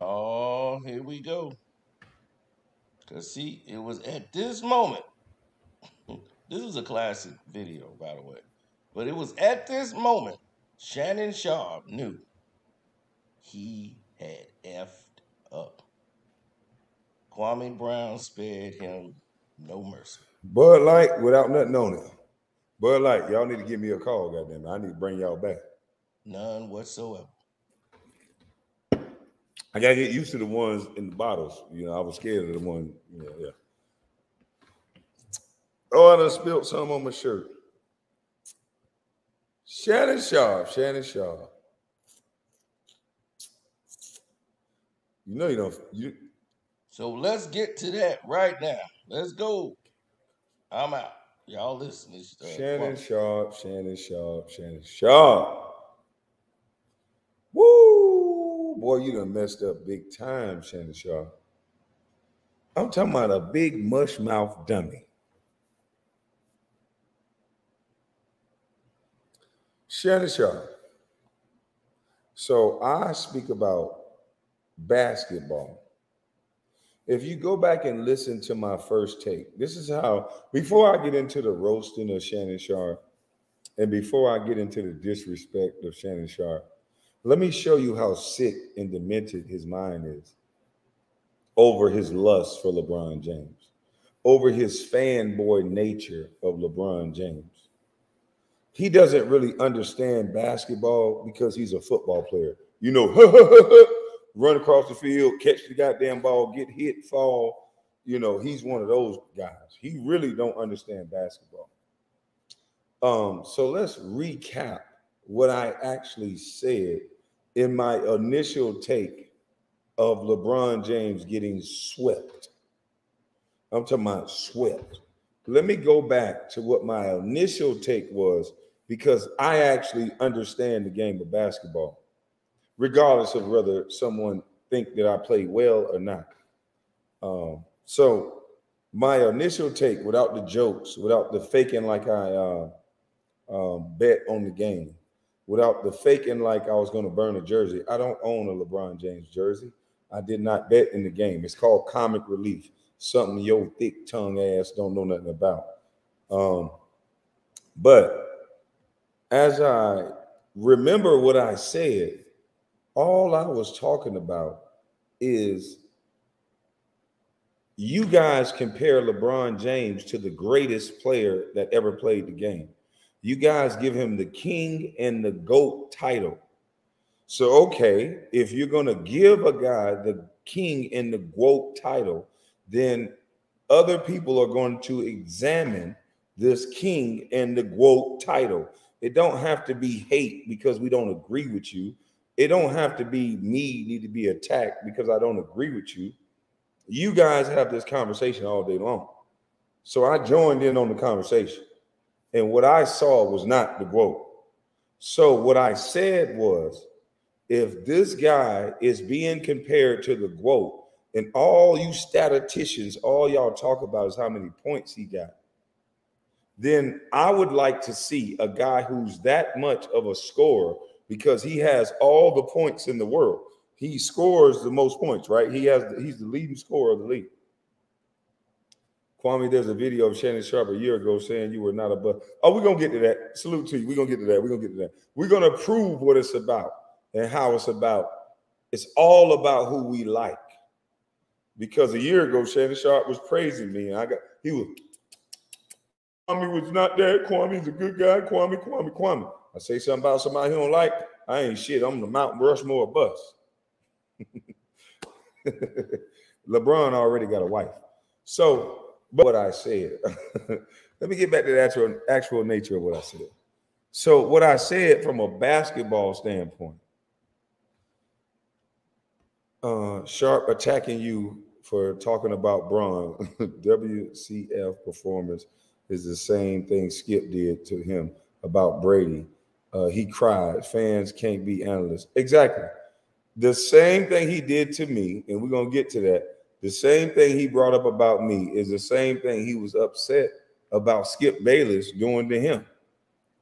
Oh, here we go. Cause see, it was at this moment. This is a classic video, by the way. But it was at this moment Shannon Sharpe knew he had effed up. Kwame Brown spared him no mercy. Bud Light without nothing on it. Bud Light, y'all need to give me a call, goddamn it. I need to bring y'all back. None whatsoever. I gotta get used to the ones in the bottles. I was scared of the one. Yeah. Oh, I done spilled some on my shirt. Shannon Sharpe. You don't. So let's get to that right now. Let's go. I'm out. Y'all listen. Shannon Sharpe. Woo! Boy, you done messed up big time, Shannon Sharpe. I'm talking about a big mush mouth dummy. Shannon Sharpe. So I speak about basketball. If you go back and listen to my first take, this is how, before I get into the roasting of Shannon Sharpe, and before I get into the disrespect of Shannon Sharpe, let me show you how sick and demented his mind is over his lust for LeBron James, over his fanboy nature of LeBron James. He doesn't really understand basketball because he's a football player. Run across the field, catch the goddamn ball, get hit, fall. He's one of those guys. He really don't understand basketball. So let's recap what I actually said in my initial take of LeBron James getting swept. I'm talking about swept. Let me go back to what my initial take was, because I actually understand the game of basketball, regardless of whether someone think that I play well or not. So my initial take, without the jokes, without the faking like I bet on the game, without the faking like I was going to burn a jersey. I don't own a LeBron James jersey. I did not bet in the game. It's called comic relief, something your thick tongue ass don't know nothing about. But as I remember what I said, all I was talking about is you guys compare LeBron James to the greatest player that ever played the game. You guys give him the king and the GOAT title. So, okay, if you're going to give a guy the king and the GOAT title, then other people are going to examine this king and the GOAT title. It don't have to be hate because we don't agree with you. It don't have to be me need to be attacked because I don't agree with you. You guys have this conversation all day long. So I joined in on the conversation. And what I saw was not the GOAT. So what I said was, if this guy is being compared to the GOAT, and all you statisticians, all y'all talk about is how many points he got, then I would like to see a guy who's that much of a scorer, because he has all the points in the world. He scores the most points, right? He's the leading scorer of the league. Kwame, there's a video of Shannon Sharpe a year ago saying you were not a bust. Oh, we're going to get to that. Salute to you. We're going to get to that. We're going to prove what it's about and how it's about. It's all about who we like. Because a year ago, Shannon Sharpe was praising me, and Kwame was not that. Kwame's a good guy. Kwame. I say something about somebody he don't like, I ain't shit. I'm the Mount Rushmore bust. LeBron already got a wife. So, but what I said, let me get back to the actual nature of what I said. So what I said from a basketball standpoint, Sharpe attacking you for talking about Braun, WCF performance is the same thing Skip did to him about Brady. He cried. Fans can't be analysts. Exactly. The same thing he did to me, and we're going to get to that. The same thing he brought up about me is the same thing he was upset about Skip Bayless doing to him.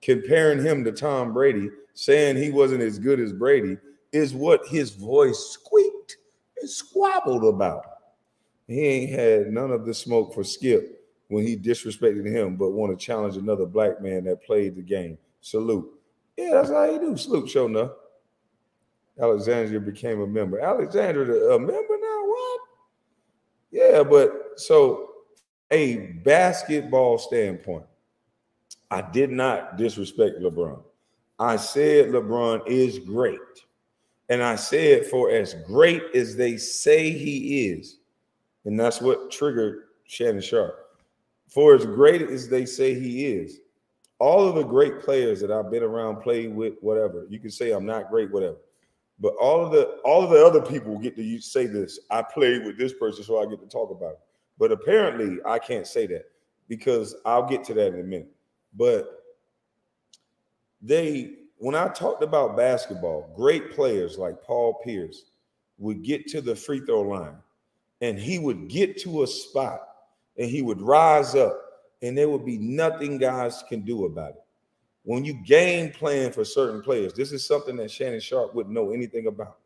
Comparing him to Tom Brady, saying he wasn't as good as Brady, is what his voice squeaked and squabbled about. He ain't had none of the smoke for Skip when he disrespected him, but want to challenge another black man that played the game. Salute. Yeah, that's how you do. Salute, show enough. Alexandria became a member. Alexandria, a member now? What? Yeah, but so a basketball standpoint, I did not disrespect LeBron. I said LeBron is great. And I said for as great as they say he is, and that's what triggered Shannon Sharpe. For as great as they say he is, all of the great players that I've been around, played with, whatever, you can say I'm not great, whatever. But all of the other people get to say this. I played with this person, so I get to talk about it. But apparently, I can't say that because I'll get to that in a minute. But when I talked about basketball, great players like Paul Pierce would get to the free throw line, and he would get to a spot, and he would rise up, and there would be nothing guys can do about it. When you game plan for certain players, this is something that Shannon Sharpe wouldn't know anything about.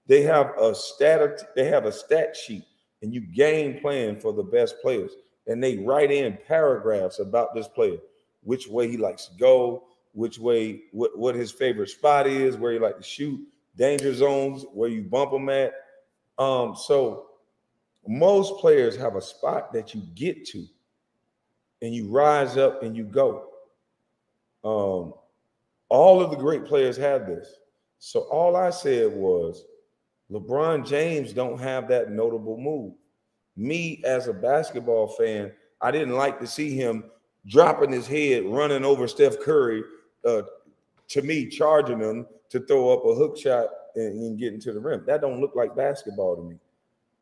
They have a stat sheet, and you game plan for the best players, and they write in paragraphs about this player, which way he likes to go, which way, what his favorite spot is, where he like to shoot, danger zones, where you bump them at. So most players have a spot that you get to, and you rise up and you go. All of the great players have this. So all I said was, LeBron James don't have that notable move. Me as a basketball fan, I didn't like to see him dropping his head, running over Steph Curry, to me, charging him to throw up a hook shot and get into the rim. That don't look like basketball to me.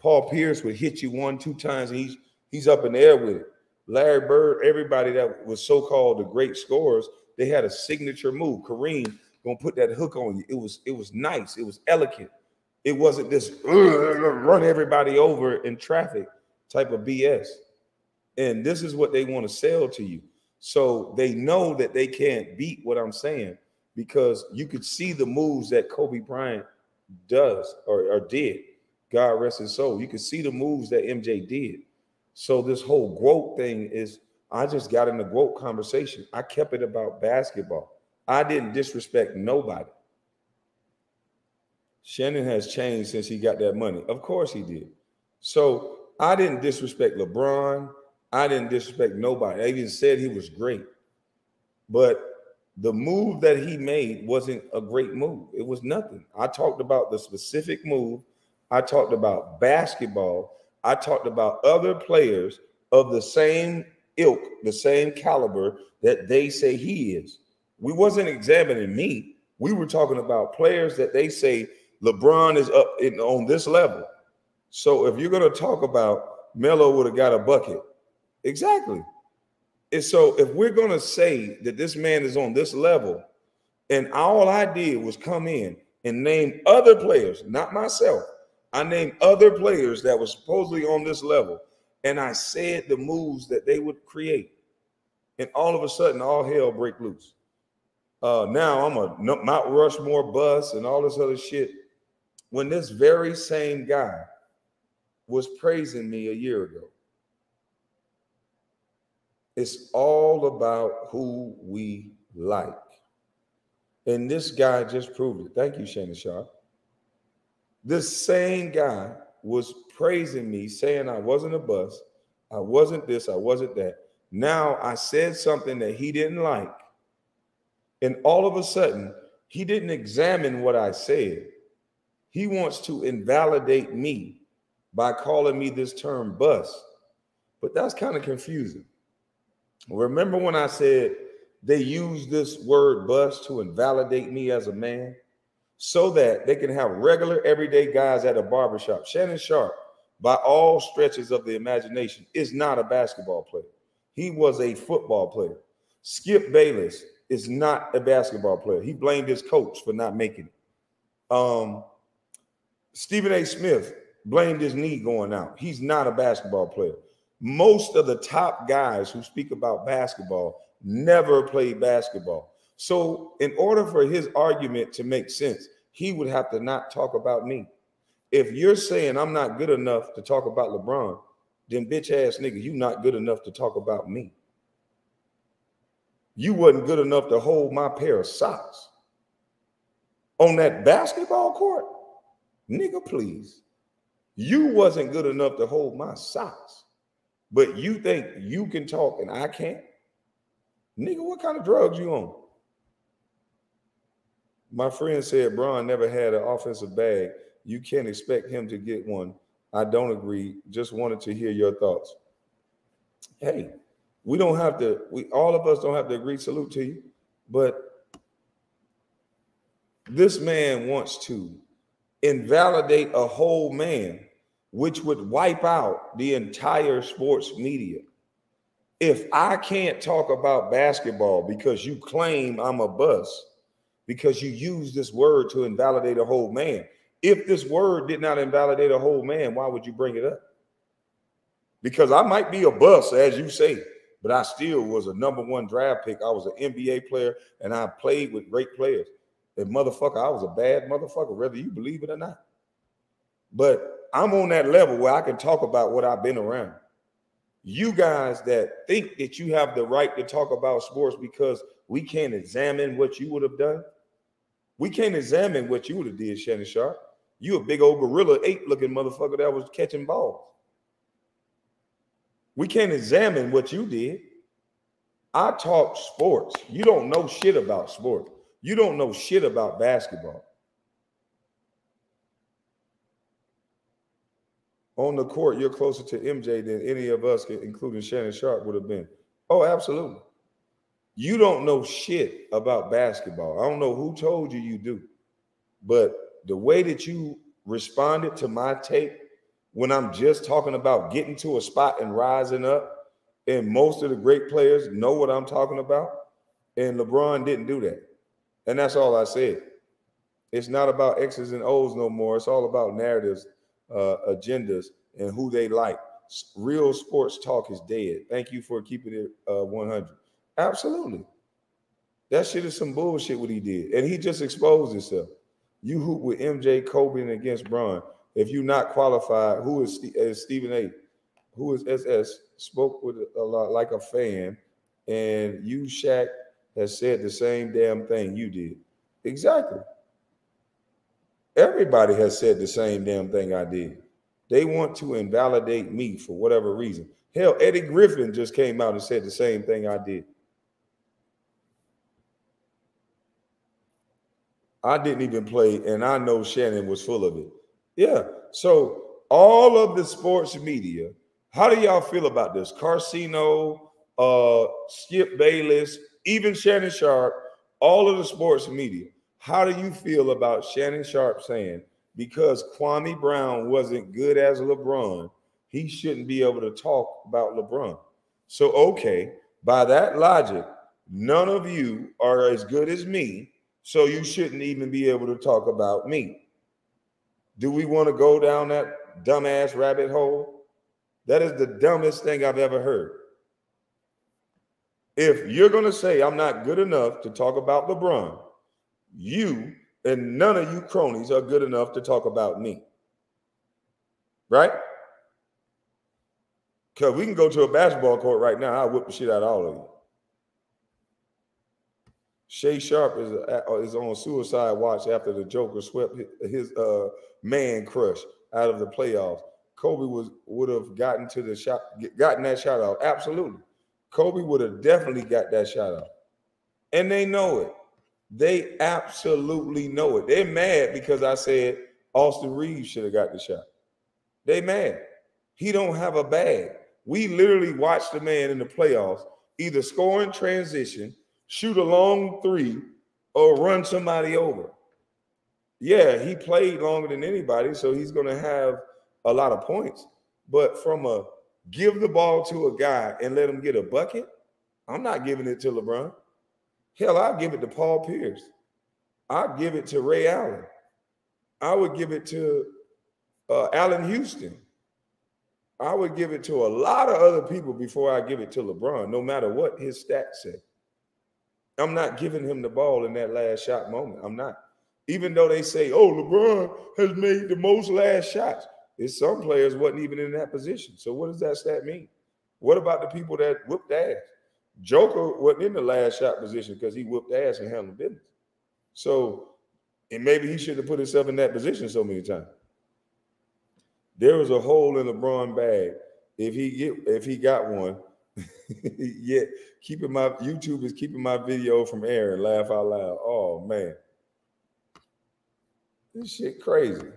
Paul Pierce would hit you 1-2 times, and he's up in the air with it. Larry Bird, everybody that was so-called the great scorers, they had a signature move. Kareem gonna put that hook on you. It was nice. It was elegant. It wasn't this run everybody over in traffic type of BS. And this is what they want to sell to you. So they know that they can't beat what I'm saying because you could see the moves that Kobe Bryant does or did. God rest his soul. You could see the moves that MJ did. So this whole GWOAT thing is, I just got in the GWOAT conversation. I kept it about basketball. I didn't disrespect nobody. Shannon has changed since he got that money. Of course he did. So I didn't disrespect LeBron. I didn't disrespect nobody. I even said he was great. But the move that he made wasn't a great move. It was nothing. I talked about the specific move. I talked about basketball. I talked about other players of the same ilk, the same caliber that they say he is. We wasn't examining me. We were talking about players that they say LeBron is up on this level. So if you're going to talk about Melo would have got a bucket, exactly. And so if we're going to say that this man is on this level, and all I did was come in and name other players, not myself. I named other players that were supposedly on this level, and I said the moves that they would create. And all of a sudden, all hell break loose. Now I'm a Mount Rushmore bus and all this other shit. When this very same guy was praising me a year ago. It's all about who we like. And this guy just proved it. Thank you, Shannon Sharpe. This same guy was praising me, saying I wasn't a bust, I wasn't this, I wasn't that. Now I said something that he didn't like. And all of a sudden, he didn't examine what I said. He wants to invalidate me by calling me this term bust. But that's kind of confusing. Remember when I said they use this word bust to invalidate me as a man so that they can have regular everyday guys at a barbershop? Shannon Sharpe, by all stretches of the imagination, is not a basketball player. He was a football player. Skip Bayless is not a basketball player. He blamed his coach for not making it. Stephen A. Smith blamed his knee going out. He's not a basketball player. Most of the top guys who speak about basketball never played basketball. So in order for his argument to make sense, he would have to not talk about me. If you're saying I'm not good enough to talk about LeBron, then bitch ass nigga, you not good enough to talk about me. You wasn't good enough to hold my pair of socks on that basketball court. Nigga, please. You wasn't good enough to hold my socks. But you think you can talk and I can't? Nigga, what kind of drugs you on? My friend said Bron never had an offensive bag. You can't expect him to get one. I don't agree. Just wanted to hear your thoughts. Hey, we don't have to, all of us don't have to agree. Salute to you. But this man wants to invalidate a whole man, which would wipe out the entire sports media. If I can't talk about basketball because you claim I'm a bust, because you use this word to invalidate a whole man. If this word did not invalidate a whole man, why would you bring it up? Because I might be a bust, as you say, but I still was a #1 draft pick. I was an NBA player, and I played with great players. And motherfucker, I was a bad motherfucker, whether you believe it or not. But I'm on that level where I can talk about what I've been around. You guys that think that you have the right to talk about sports because we can't examine what you would have done. We can't examine what you would have did, Shannon Sharpe. You a big old gorilla ape-looking motherfucker that was catching balls. We can't examine what you did. I talk sports. You don't know shit about sports. You don't know shit about basketball. On the court, you're closer to MJ than any of us, including Shannon Sharpe, would have been. Oh, absolutely. You don't know shit about basketball. I don't know who told you you do. But the way that you responded to my tape when I'm just talking about getting to a spot and rising up, and most of the great players know what I'm talking about, and LeBron didn't do that. And that's all I said. It's not about X's and O's no more. It's all about narratives, agendas, and who they like. Real sports talk is dead. Thank you for keeping it 100. Absolutely. That shit is some bullshit what he did. And he just exposed himself. You hoop with MJ, Kobe, and against Bron. If you're not qualified, who is Stephen A? Who is SS? Spoke with a lot like a fan. And you, Shaq, has said the same damn thing you did. Exactly. Everybody has said the same damn thing I did. They want to invalidate me for whatever reason. Hell, Eddie Griffin just came out and said the same thing I did. I didn't even play, and I know Shannon was full of it. Yeah, so all of the sports media, how do y'all feel about this? Carceno, Skip Bayless, even Shannon Sharpe, all of the sports media. How do you feel about Shannon Sharpe saying, because Kwame Brown wasn't good as LeBron, he shouldn't be able to talk about LeBron? So, okay, by that logic, none of you are as good as me, so you shouldn't even be able to talk about me. Do we want to go down that dumbass rabbit hole? That is the dumbest thing I've ever heard. If you're going to say I'm not good enough to talk about LeBron, you and none of you cronies are good enough to talk about me. Right? Because we can go to a basketball court right now. I'll whip the shit out of all of you. Shay Sharpe is on suicide watch after the Joker swept his man crush out of the playoffs. Kobe would have gotten that shot out. Absolutely. Kobe would have definitely got that shot out. And they know it. They absolutely know it. They're mad because I said Austin Reeves should have got the shot. They mad. He don't have a bag. We literally watched the man in the playoffs either score in transition, shoot a long three, or run somebody over. Yeah, he played longer than anybody, so he's going to have a lot of points. But from a give the ball to a guy and let him get a bucket, I'm not giving it to LeBron. Hell, I'll give it to Paul Pierce. I'll give it to Ray Allen. I would give it to Allen Houston. I would give it to a lot of other people before I give it to LeBron, no matter what his stats say. I'm not giving him the ball in that last shot moment. I'm not. Even though they say, oh, LeBron has made the most last shots. It's some players wasn't even in that position. So what does that stat mean? What about the people that whooped ass? Joker wasn't in the last shot position because he whooped ass and handled business. So, and maybe he should have put himself in that position so many times. There was a hole in LeBron bag. If he got one, yeah, YouTube is keeping my video from airing. Laugh out loud. Oh man. This shit crazy.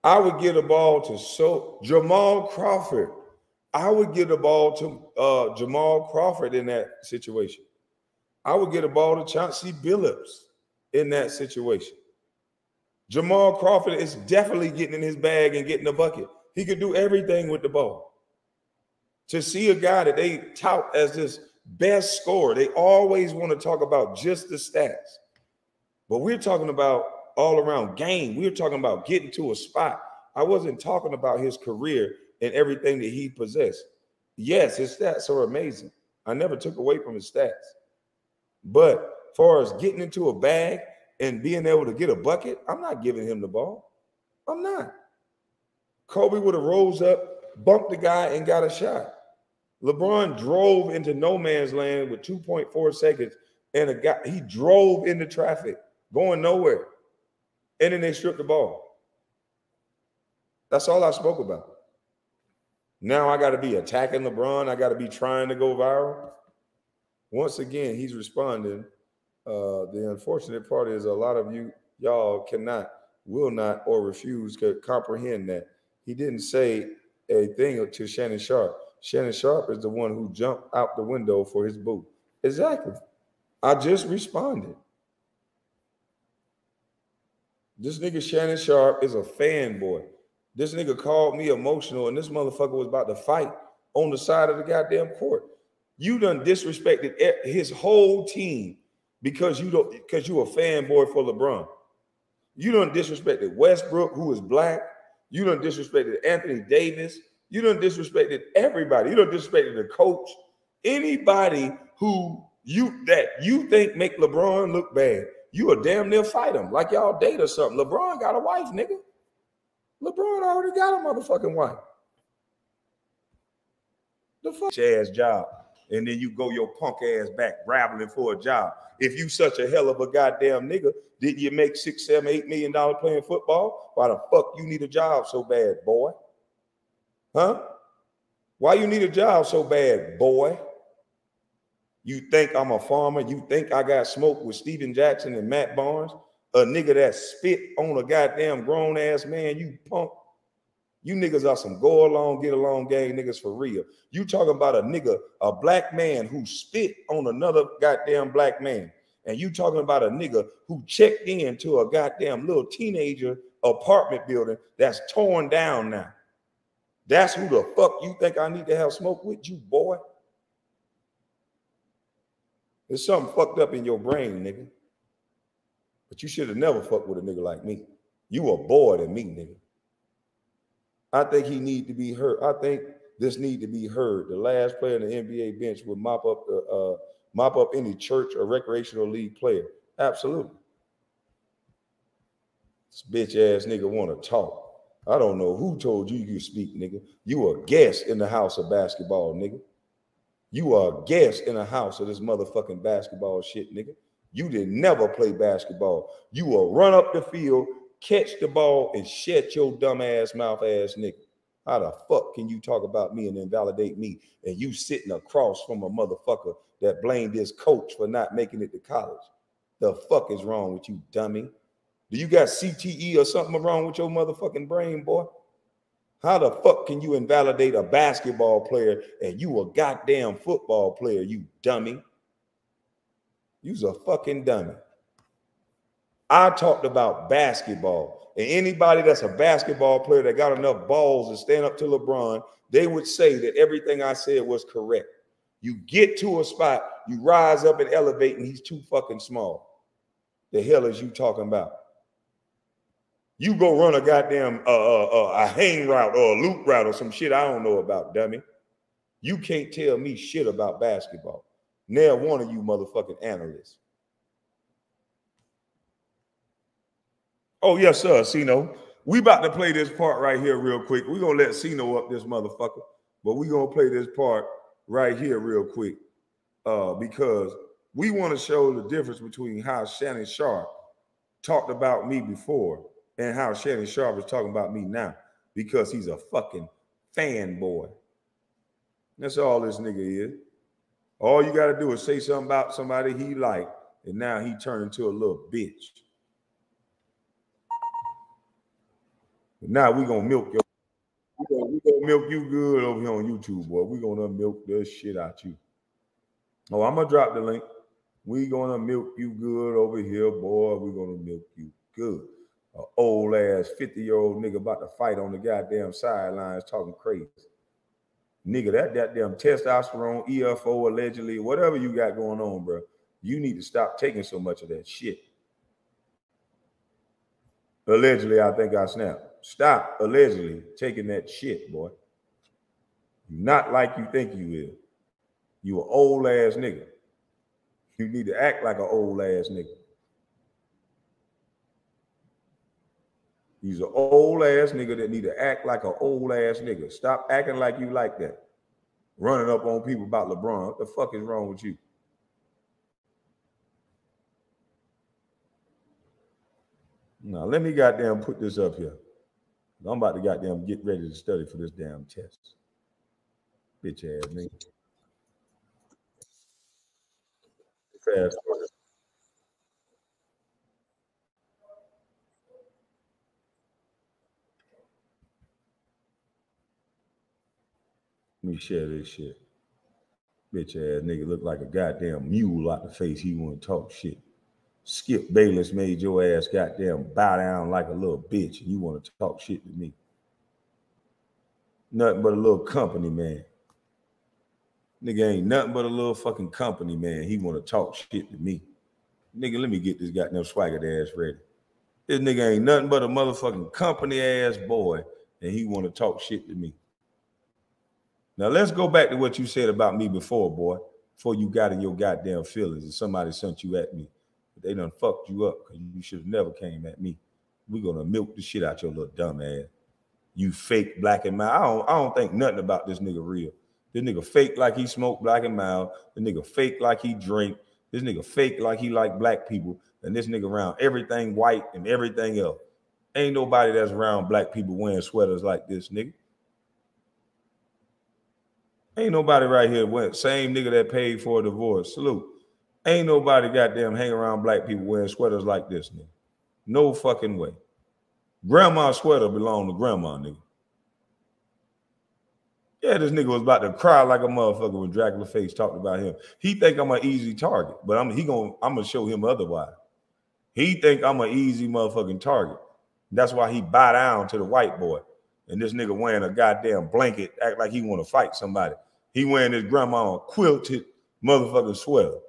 I would get a ball to Jamal Crawford. I would get a ball to Jamal Crawford in that situation. I would get a ball to Chauncey Billups in that situation. Jamal Crawford is definitely getting in his bag and getting a bucket. He could do everything with the ball. To see a guy that they tout as this best scorer, they always want to talk about just the stats. But we're talking about all around game. We're talking about getting to a spot. I wasn't talking about his career and everything that he possessed. Yes, his stats are amazing. I never took away from his stats. But as far as getting into a bag and being able to get a bucket, I'm not giving him the ball. I'm not. Kobe would have rose up, bumped the guy, and got a shot. LeBron drove into no man's land with 2.4 seconds, and he drove into traffic, going nowhere. And then they stripped the ball. That's all I spoke about. Now I got to be attacking LeBron. I got to be trying to go viral. Once again, he's responding. The unfortunate part is a lot of y'all cannot, will not, or refuse to comprehend that. He didn't say a thing to Shannon Sharpe. Shannon Sharpe is the one who jumped out the window for his boot. Exactly. I just responded. This nigga Shannon Sharpe is a fanboy. This nigga called me emotional, and this motherfucker was about to fight on the side of the goddamn court. You done disrespected his whole team because you a fanboy for LeBron. You done disrespected Westbrook, who is black. You done disrespected Anthony Davis. You done disrespected everybody. You done disrespected the coach. Anybody who you think make LeBron look bad, you a damn near fight him like y'all date or something. LeBron got a wife, nigga. LeBron already got a motherfucking wife. The fuck ass job. And then you go your punk ass back raveling for a job. If you such a hell of a goddamn nigga, didn't you make $6, $7, $8 million playing football? Why the fuck you need a job so bad, boy? Huh? Why you need a job so bad, boy? You think I'm a farmer? You think I got smoke with Steven Jackson and Matt Barnes? A nigga that spit on a goddamn grown ass man, you punk. You niggas are some go along, get along gang niggas for real. You talking about a nigga, a black man who spit on another goddamn black man. And you talking about a nigga who checked into a goddamn little teenager apartment building that's torn down now. That's who the fuck you think I need to have smoke with, you boy? There's something fucked up in your brain, nigga. But you should have never fucked with a nigga like me. You a boy than me, nigga. I think he need to be heard. I think this need to be heard. The last player in the NBA bench would mop up any church or recreational league player. Absolutely. This bitch ass nigga want to talk. I don't know who told you you speak, nigga. You a guest in the house of basketball, nigga. You are a guest in the house of this motherfucking basketball shit, nigga. You did never play basketball. You will run up the field, catch the ball, and shut your dumb ass mouth ass nigga. How the fuck can you talk about me and invalidate me? And you sitting across from a motherfucker that blamed his coach for not making it to college. The fuck is wrong with you, dummy? Do you got CTE or something wrong with your motherfucking brain, boy? How the fuck can you invalidate a basketball player and you a goddamn football player, you dummy? You's a fucking dummy. I talked about basketball. And anybody that's a basketball player that got enough balls to stand up to LeBron, they would say that everything I said was correct. You get to a spot, you rise up and elevate, and he's too fucking small. The hell is you talking about? You go run a goddamn a hang route or a loop route or some shit I don't know about, dummy. You can't tell me shit about basketball. Nail one of you motherfucking analysts. Oh, yes, sir, Sino. We about to play this part right here real quick. We're going to let Sino up this motherfucker, but we're going to play this part right here real quick because we want to show the difference between how Shannon Sharpe talked about me before and how Shannon Sharpe is talking about me now because he's a fucking fanboy. That's all this nigga is. All you got to do is say something about somebody he liked, and now he turned into a little bitch. Now we gonna milk your. We gonna milk you good over here on YouTube, boy. We gonna milk the shit out you. Oh, I'm gonna drop the link. We gonna milk you good over here, boy. We gonna milk you good. An old ass 50-year-old nigga about to fight on the goddamn sidelines talking crazy. Nigga, that goddamn testosterone, EFO, allegedly, whatever you got going on, bro. You need to stop taking so much of that shit. Allegedly, I think I snapped. Stop allegedly taking that shit, boy. You're not like you think you is. You an old ass nigga. You need to act like an old ass nigga. He's an old ass nigga that need to act like an old ass nigga. Stop acting like you like that. Running up on people about LeBron. What the fuck is wrong with you? Now, let me goddamn put this up here. I'm about to goddamn get ready to study for this damn test. Bitch ass nigga. Fast forward. Let me share this shit. Bitch ass nigga look like a goddamn mule out the face. He want to talk shit. Skip Bayless made your ass goddamn bow down like a little bitch, and you want to talk shit to me. Nothing but a little company man. Nigga ain't nothing but a little fucking company man. He want to talk shit to me. Nigga, let me get this goddamn swagger ass ready. This nigga ain't nothing but a motherfucking company ass boy, and he want to talk shit to me. Now let's go back to what you said about me before, boy. Before you got in your goddamn feelings and somebody sent you at me. But they done fucked you up because you should have never came at me. We gonna milk the shit out your little dumb ass. You fake black and mild. I don't think nothing about this nigga real. This nigga fake like he smoked black and mild. This nigga fake like he drink. This nigga fake like he like black people. And this nigga around everything white and everything else. Ain't nobody that's around black people wearing sweaters like this, nigga. Ain't nobody right here went same nigga that paid for a divorce. Salute. Ain't nobody goddamn hang around black people wearing sweaters like this, nigga. No fucking way. Grandma's sweater belonged to grandma, nigga. Yeah, this nigga was about to cry like a motherfucker when Dracula Face talked about him. He think I'm an easy target, but I'm gonna show him otherwise. He think I'm an easy motherfucking target. That's why he bow down to the white boy. And this nigga wearing a goddamn blanket, act like he want to fight somebody. He wearing his grandma quilted motherfucking sweater.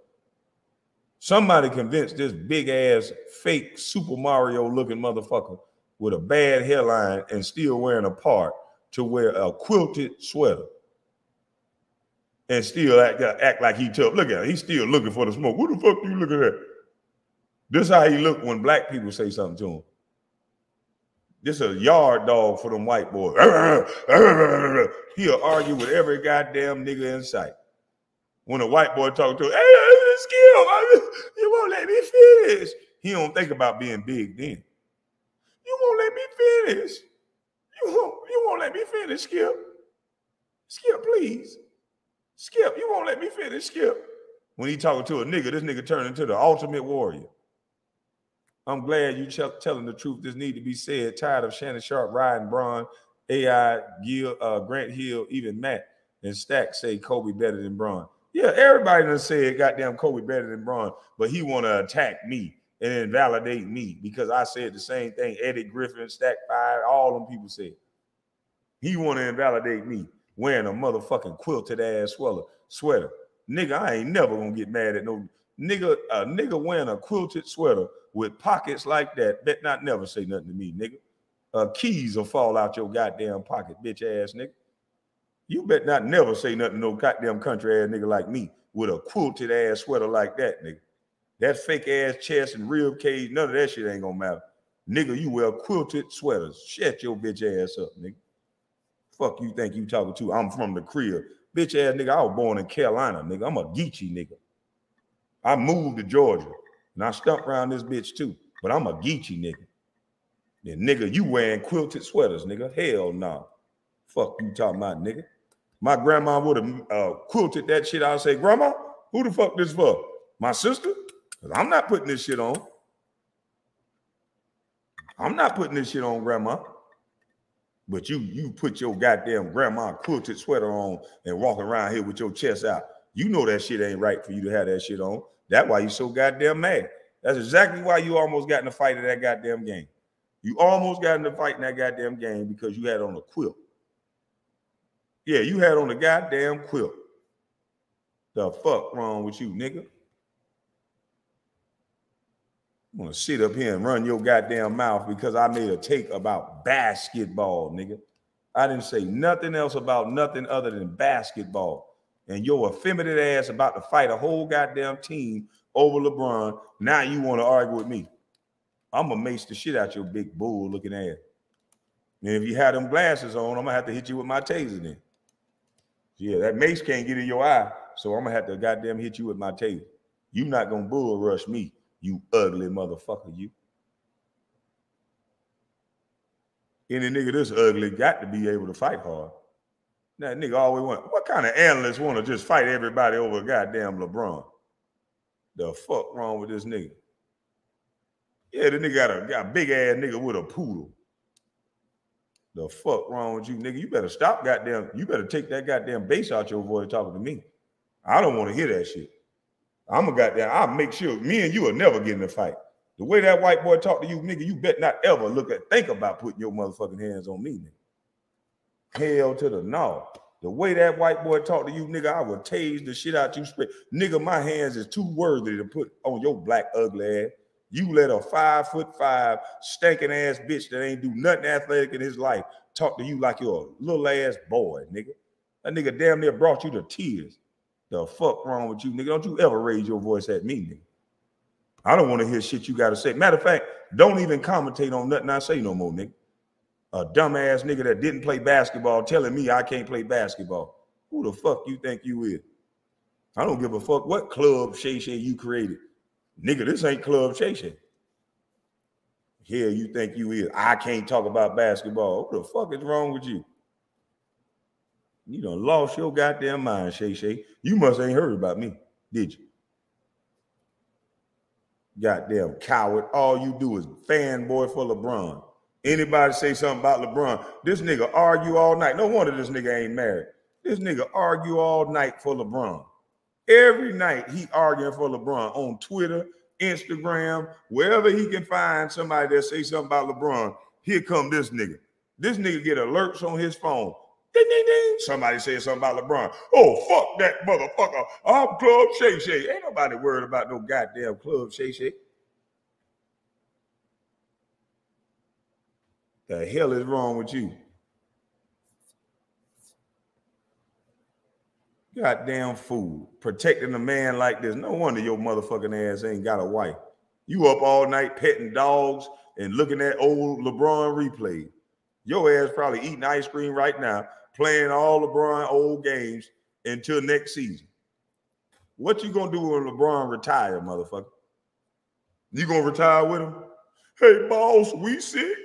Somebody convinced this big ass fake Super Mario looking motherfucker with a bad hairline and still wearing a part to wear a quilted sweater and still act like he tough. Look at him. He's still looking for the smoke. What the fuck do you look at that? This is how he look when black people say something to him. This is a yard dog for them white boys. He'll argue with every goddamn nigga in sight. When a white boy talk to him, hey, Skip, you won't let me finish. He don't think about being big then. You won't let me finish. You won't let me finish, Skip. Skip, please. Skip, you won't let me finish, Skip. When he talking to a nigga, this nigga turned into the ultimate warrior. I'm glad you telling the truth. This need to be said. Tired of Shannon Sharpe, Ryan Braun, AI, Gil, Grant Hill, even Matt and Stack say Kobe better than Braun. Yeah, everybody done said goddamn Kobe better than Braun, but he want to attack me and invalidate me because I said the same thing. Eddie Griffin, Stack 5, all them people said. He want to invalidate me wearing a motherfucking quilted ass sweater. Nigga, I ain't never gonna get mad at no nigga. A nigga wearing a quilted sweater with pockets like that, bet not never say nothing to me, nigga. Keys will fall out your goddamn pocket, bitch ass nigga. You bet not never say nothing to no goddamn country ass nigga like me with a quilted ass sweater like that, nigga. That fake ass chest and rib cage, none of that shit ain't gonna matter. Nigga, you wear quilted sweaters. Shut your bitch ass up, nigga. Fuck you think you talking to? I'm from the crib. Bitch ass nigga, I was born in Carolina, nigga. I'm a Geechee nigga. I moved to Georgia, and I stumped around this bitch too. But I'm a Geechee nigga. Then nigga, you wearing quilted sweaters, nigga. Hell no. Nah. Fuck you talking about, nigga. My grandma would have quilted that shit. I'd say, Grandma, who the fuck this for? My sister? Because I'm not putting this shit on. I'm not putting this shit on, Grandma. But you put your goddamn grandma quilted sweater on and walk around here with your chest out. You know that shit ain't right for you to have that shit on. That's why you so goddamn mad. That's exactly why you almost got in a fight in that goddamn game. You almost got in a fight in that goddamn game because you had on a quilt. Yeah, you had on a goddamn quilt. The fuck wrong with you, nigga? I'm gonna sit up here and run your goddamn mouth because I made a take about basketball, nigga. I didn't say nothing else about nothing other than basketball. And your effeminate ass about to fight a whole goddamn team over LeBron. Now you want to argue with me. I'm gonna mace the shit out your big bull looking ass. And if you have them glasses on, I'm gonna have to hit you with my taser then. Yeah, that mace can't get in your eye, so I'm gonna have to goddamn hit you with my taser. You not gonna bull rush me, you ugly motherfucker, you. Any nigga this ugly got to be able to fight hard. That nigga always want, what kind of analyst want to just fight everybody over goddamn LeBron? The fuck wrong with this nigga? Yeah, the nigga got a big ass nigga with a poodle. The fuck wrong with you, nigga? You better stop goddamn, you better take that goddamn bass out your voice talking to me. I don't want to hear that shit. I'm a goddamn, I'll make sure me and you will never get in a fight. The way that white boy talk to you, nigga, you bet not ever think about putting your motherfucking hands on me, nigga. Hell to the no. The way that white boy talk to you, nigga, I will tase the shit out you straight. Nigga, my hands is too worthy to put on your black ugly ass. You let a 5'5" stinking ass bitch that ain't do nothing athletic in his life talk to you like you're a little ass boy, nigga. That nigga damn near brought you to tears. The fuck wrong with you, nigga? Don't you ever raise your voice at me, nigga. I don't want to hear shit you got to say. Matter of fact, don't even commentate on nothing I say no more, nigga. A dumbass nigga that didn't play basketball telling me I can't play basketball. Who the fuck you think you is? I don't give a fuck what club Shay Shay you created. Nigga, this ain't Club Shay Shay. Here you think you is. I can't talk about basketball. What the fuck is wrong with you? You done lost your goddamn mind, Shay Shay. You must ain't heard about me, did you? Goddamn coward. All you do is fanboy for LeBron. Anybody say something about LeBron, this nigga argue all night. No wonder this nigga ain't married. This nigga argue all night for LeBron. Every night he arguing for LeBron on Twitter, Instagram, wherever he can find somebody that say something about LeBron. Here come this nigga. This nigga get alerts on his phone. Ding, ding, ding. Somebody said something about LeBron. Oh, fuck that motherfucker. I'm Club Shay Shay. Ain't nobody worried about no goddamn Club Shay Shay. The hell is wrong with you? Goddamn fool. Protecting a man like this. No wonder your motherfucking ass ain't got a wife. You up all night petting dogs and looking at old LeBron replays. Your ass probably eating ice cream right now, playing all LeBron old games until next season. What you gonna do when LeBron retire, motherfucker? You gonna retire with him? Hey, boss, we sick.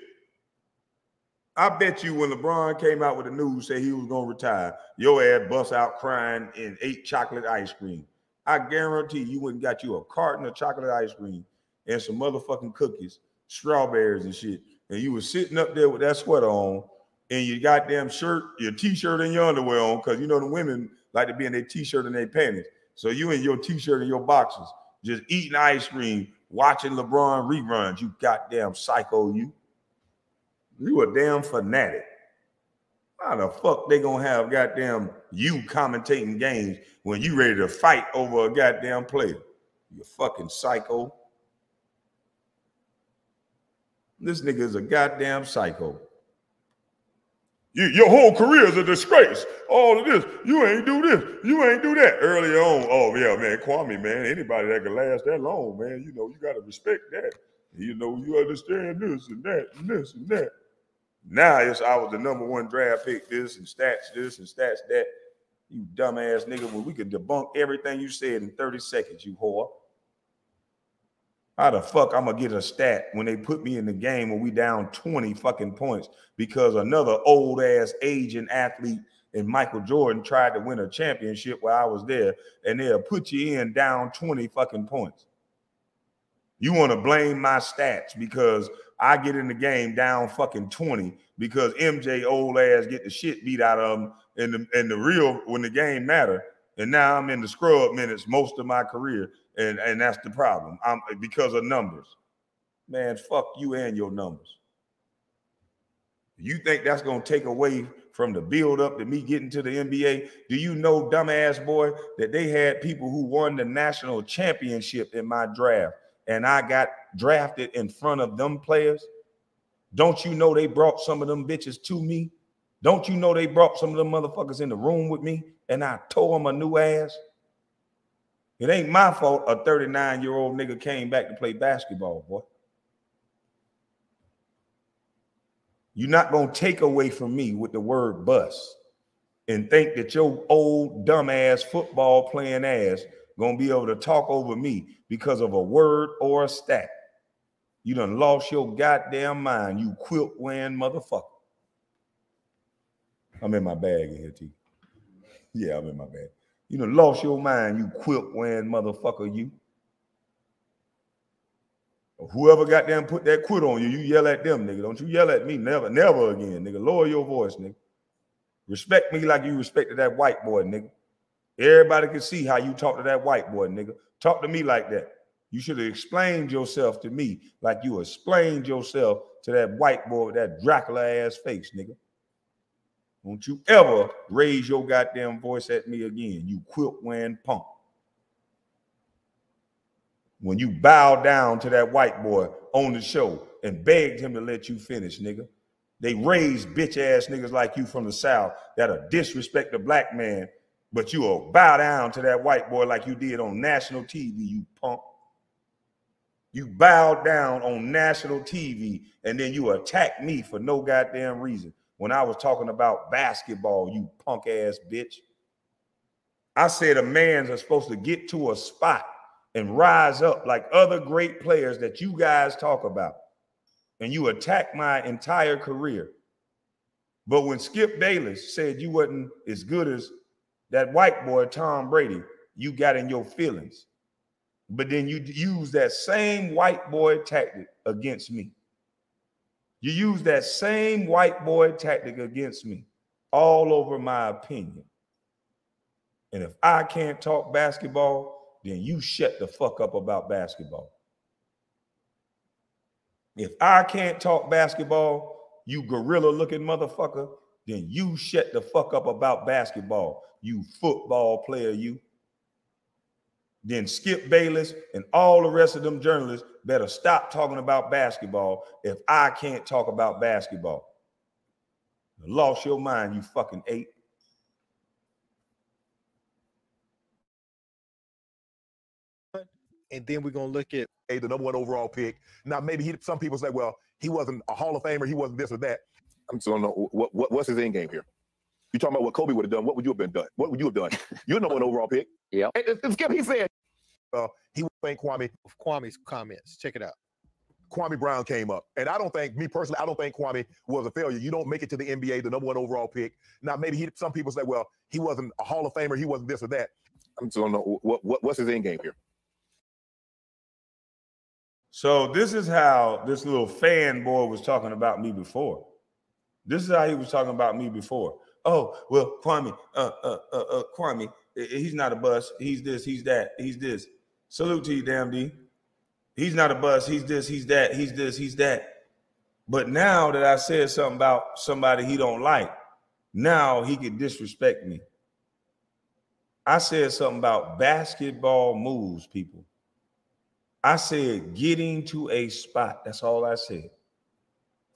I bet you when LeBron came out with the news, said he was going to retire, your ass bust out crying and ate chocolate ice cream. I guarantee you wouldn't got you a carton of chocolate ice cream and some motherfucking cookies, strawberries and shit. And you was sitting up there with that sweater on and your goddamn shirt, your t-shirt and your underwear on, because you know the women like to be in their t-shirt and their panties. So you in your t-shirt and your boxers, just eating ice cream, watching LeBron reruns, you goddamn psycho, you. You a damn fanatic. How the fuck they gonna have goddamn you commentating games when you ready to fight over a goddamn player? You fucking psycho. This nigga is a goddamn psycho. Your whole career is a disgrace. All of this, you ain't do this, you ain't do that. Earlier on, oh yeah, man, Kwame, man, anybody that can last that long, man, you know, you gotta respect that. You know, you understand this and that and this and that. Now I was the #1 draft pick, this and stats that. You dumbass nigga, well, we could debunk everything you said in 30 seconds, you whore. How the fuck I'm gonna get a stat when they put me in the game when we down 20 fucking points because another old ass aging athlete and Michael Jordan tried to win a championship while I was there, and they'll put you in down 20 fucking points. You want to blame my stats because I get in the game down fucking 20 because MJ old ass get the shit beat out of him in the real when the game matter. And now I'm in the scrub minutes most of my career. And that's the problem. I'm because of numbers. Man, fuck you and your numbers. You think that's going to take away from the build up to me getting to the NBA? Do you know, dumbass boy, that they had people who won the national championship in my draft and I got drafted in front of them players? Don't you know they brought some of them bitches to me? Don't you know they brought some of them motherfuckers in the room with me and I tore them a new ass? It ain't my fault a 39-year-old nigga came back to play basketball, boy. You're not going to take away from me with the word bust and think that your old dumbass football playing ass going to be able to talk over me because of a word or a stat. You done lost your goddamn mind, you quilt wearing motherfucker. I'm in my bag in here, T. Yeah, I'm in my bag. You done lost your mind, you quilt wearing motherfucker, you. Whoever got them put that quit on you, you yell at them, nigga. Don't you yell at me. Never, never again, nigga. Lower your voice, nigga. Respect me like you respected that white boy, nigga. Everybody can see how you talk to that white boy, nigga. Talk to me like that. You should have explained yourself to me like you explained yourself to that white boy with that Dracula-ass face, nigga. Don't you ever raise your goddamn voice at me again, you quilt-wearing punk. When you bowed down to that white boy on the show and begged him to let you finish, nigga. They raised bitch-ass niggas like you from the South that'll disrespect the black man, but you will bow down to that white boy like you did on national TV, you punk. You bowed down on national TV and then you attacked me for no goddamn reason when I was talking about basketball, you punk-ass bitch. I said a man is supposed to get to a spot and rise up like other great players that you guys talk about. And you attack my entire career. But when Skip Bayless said you wasn't as good as that white boy, Tom Brady, you got in your feelings. But then you use that same white boy tactic against me. You use that same white boy tactic against me all over my opinion. And if I can't talk basketball, then you shut the fuck up about basketball. If I can't talk basketball, you gorilla-looking motherfucker, then you shut the fuck up about basketball, you football player, you. Then Skip Bayless and all the rest of them journalists better stop talking about basketball if I can't talk about basketball. You lost your mind, you fucking ape. And then we're going to look at the #1 overall pick. Now, maybe some people say, well, he wasn't a Hall of Famer. He wasn't this or that. I'm still don't know what's his end game here. You talking about what Kobe would have done. What would you have been done? What would you have done? You're #1 overall pick. Yeah. And Skip, he said he would thank Kwame. Kwame's comments. Check it out. Kwame Brown came up. And I don't think, me personally, I don't think Kwame was a failure. You don't make it to the NBA, the #1 overall pick. Now, maybe some people say, well, he wasn't a Hall of Famer. He wasn't this or that. I'm still don't know what's his end game here. So this is how this little fanboy was talking about me before. This is how he was talking about me before. Oh, well, Kwame, Kwame, he's not a bust. He's this, he's that, he's this. Salute to you, damn D. He's not a bust. He's this, he's that, he's this, he's that. But now that I said something about somebody he don't like, now he could disrespect me. I said something about basketball moves, people. I said getting to a spot. That's all I said.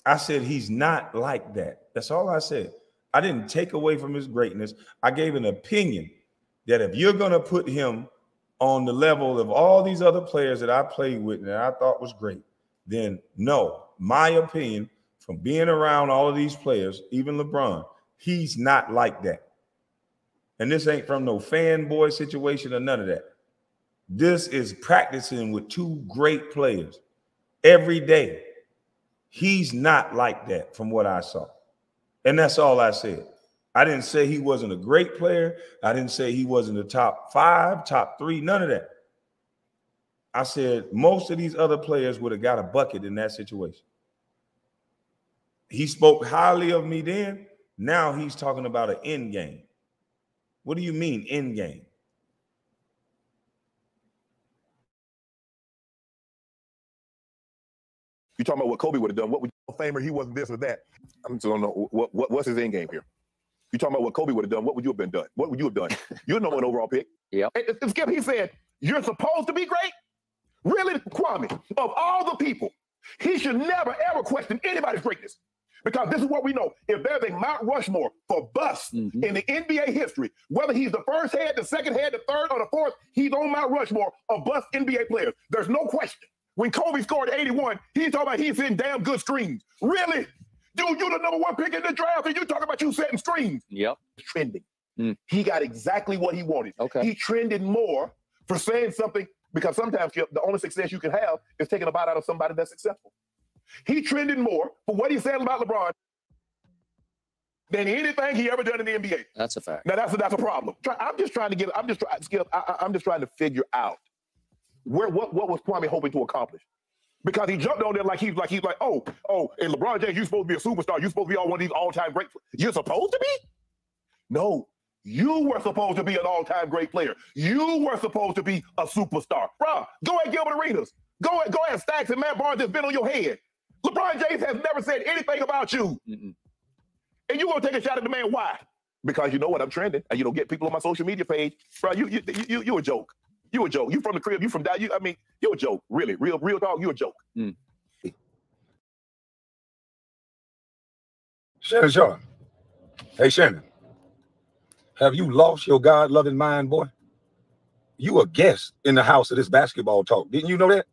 I said he's not like that. That's all I said. I didn't take away from his greatness. I gave an opinion that if you're going to put him on the level of all these other players that I played with and I thought was great, then no, my opinion from being around all of these players, even LeBron, he's not like that. And this ain't from no fanboy situation or none of that. This is practicing with two great players every day. He's not like that from what I saw. And that's all I said. I didn't say he wasn't a great player. I didn't say he wasn't a top 5, top 3, none of that. I said most of these other players would have got a bucket in that situation. He spoke highly of me then. Now he's talking about an end game. What do you mean end game? You talking about what Kobe would have done? What would you famer? He wasn't this or that. I don't know what's his end game here. You talking about what Kobe would have done? What would you have been done? What would you have done? You're number 1 overall pick. Yeah. And Skip, he said you're supposed to be great. Really, Kwame? Of all the people, he should never ever question anybody's greatness. Because this is what we know. If there's a Mount Rushmore for busts in the NBA history, whether he's the first head, the second head, the third, or the fourth, he's on Mount Rushmore of bust NBA players. There's no question. When Kobe scored 81, he's talking about he's hitting damn good screens. Really? Dude, you're the number 1 pick in the draft, and you talking about you setting screens. Yep. Trending. He got exactly what he wanted. Okay. He trended more for saying something, because sometimes the only success you can have is taking a bite out of somebody that's successful. He trended more for what he said about LeBron than anything he ever done in the NBA. That's a fact. Now that's a problem. I'm just trying to figure out what was Kwame hoping to accomplish. Because he jumped on there like he's like, oh, and LeBron James, you're supposed to be a superstar. You're supposed to be one of these all-time great. You're supposed to be? No. You were supposed to be an all-time great player. You were supposed to be a superstar. Bro, go at Gilbert Arenas. Go at Stacks and Matt Barnes that's been on your head. LeBron James has never said anything about you. And you're going to take a shot at the man. Why? Because you know what? I'm trending. And you don't get people on my social media page. Bro, you a joke. You a joke. You from the crib. You from that. You're a joke. Really. Real talk. You a joke. Shannon Sharpe. Hey, Shannon. Have you lost your God-loving mind, boy? You a guest in the house of this basketball talk. Didn't you know that?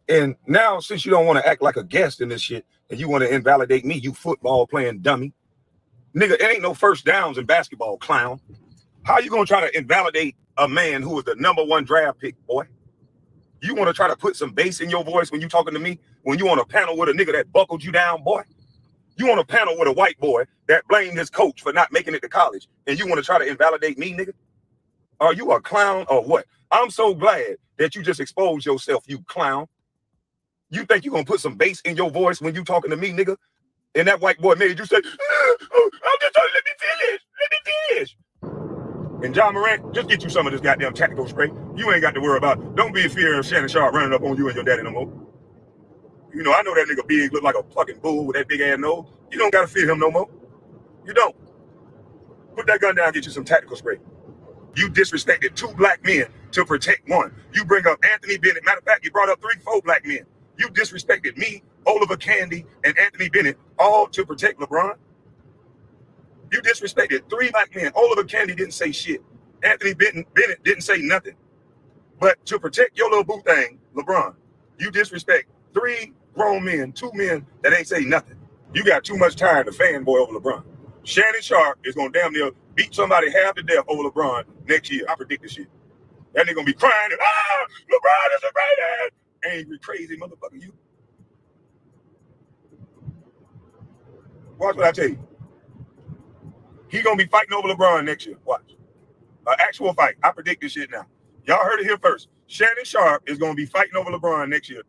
And now, since you don't want to act like a guest in this shit, and you want to invalidate me, you football-playing dummy. Nigga, it ain't no first downs in basketball, clown. How you going to try to invalidate a man who was the #1 draft pick, boy? You want to try to put some bass in your voice when you talking to me? When you on a panel with a nigga that buckled you down, boy? You on a panel with a white boy that blamed his coach for not making it to college, and you want to try to invalidate me, nigga? Are you a clown or what? I'm so glad that you just exposed yourself, you clown. You think you're going to put some bass in your voice when you talking to me, nigga? And that white boy made you say, I'm just trying to let me finish. And John Morant, just get you some of this goddamn tactical spray. You ain't got to worry about, don't be in fear of Shannon Sharpe running up on you and your daddy no more. You know, I know that nigga big, look like a fucking bull with that big ass nose. You don't got to fear him no more. You don't. Put that gun down, get you some tactical spray. You disrespected 2 black men to protect 1. You bring up Anthony Bennett. Matter of fact, you brought up 3, 4 black men. You disrespected me, Oliver Candy, and Anthony Bennett, all to protect LeBron. You disrespected 3 black men. Oliver Candy didn't say shit. Anthony Bennett didn't say nothing. But to protect your little boo thing, LeBron, you disrespect 3 grown men, 2 men that ain't say nothing. You got too much time to fanboy over LeBron. Shannon Sharpe is going to damn near beat somebody half to death over LeBron next year. I predict this shit. That nigga going to be crying and, LeBron is a great ass. Angry, crazy motherfucker, you. Watch what I tell you. He going to be fighting over LeBron next year. Watch. An actual fight. I predict this shit now. Y'all heard it here first. Shannon Sharpe is going to be fighting over LeBron next year.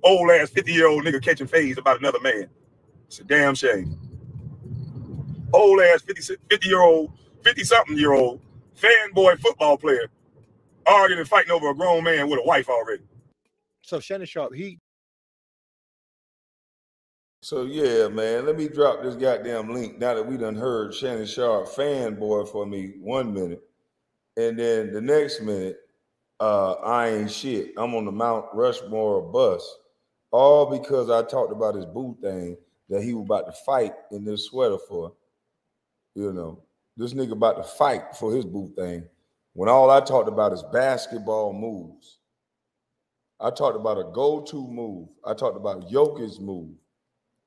Old ass 50-year-old nigga catching phase about another man. It's a damn shame. Old ass 50-year-old, 50-something-year-old fanboy football player arguing and fighting over a grown man with a wife already. So Shannon Sharpe, So yeah, man, let me drop this goddamn link now that we done heard Shannon Sharpe fanboy for me 1 minute. And then the next minute, I ain't shit. I'm on the Mount Rushmore bus. All because I talked about his boo thing that he was about to fight in this sweater for. You know, this nigga about to fight for his boo thing when all I talked about is basketball moves. I talked about a go-to move. I talked about Jokic's move.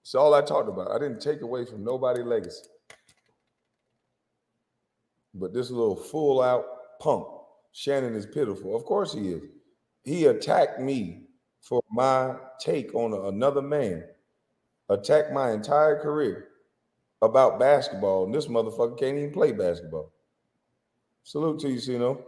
That's all I talked about. I didn't take away from nobody's legacy. But this little full-out punk, Shannon, is pitiful. Of course he is. He attacked me for my take on another man, attacked my entire career about basketball, and this motherfucker can't even play basketball. Salute to you, Sino.